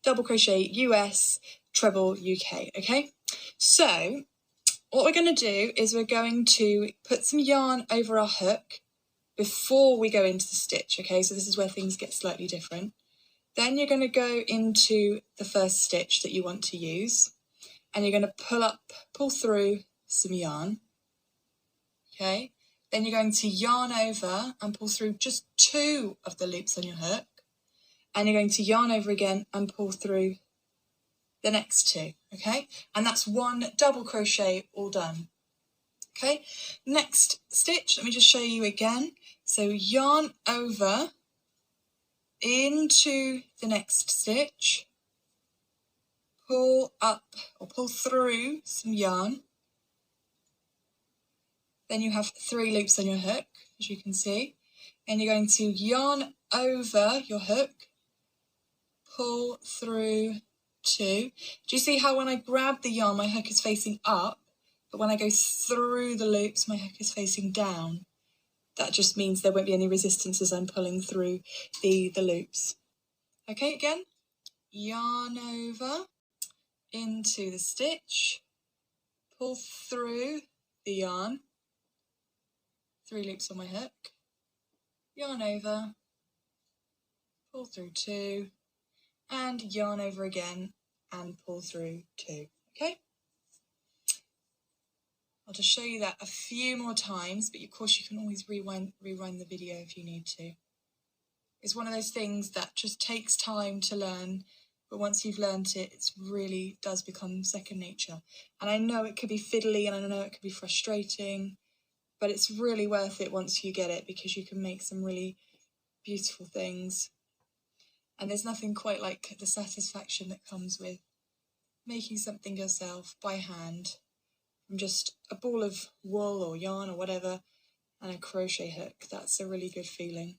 double crochet US, treble UK, okay? So what we're going to do is we're going to put some yarn over our hook before we go into the stitch, okay? So this is where things get slightly different. Then you're going to go into the first stitch that you want to use, and you're going to pull through some yarn, okay? Then you're going to yarn over and pull through just 2 of the loops on your hook, and you're going to yarn over again and pull through the next 2, okay? And that's 1 double crochet all done, okay? Next stitch, let me just show you again. So yarn over into the next stitch, pull up or pull through some yarn. Then you have 3 loops on your hook, as you can see, and you're going to yarn over your hook, pull through 2. Do you see how when I grab the yarn, my hook is facing up, but when I go through the loops, my hook is facing down? That just means there won't be any resistance as I'm pulling through the loops. Okay, again, yarn over into the stitch, pull through the yarn, 3 loops on my hook, yarn over, pull through 2, and yarn over again and pull through 2, okay? I'll just show you that a few more times, but of course you can always rewind the video if you need to. It's one of those things that just takes time to learn, but once you've learnt it, it really does become second nature. And I know it could be fiddly and I know it could be frustrating, but it's really worth it once you get it, because you can make some really beautiful things. And there's nothing quite like the satisfaction that comes with making something yourself by hand from just a ball of wool or yarn or whatever and a crochet hook. That's a really good feeling.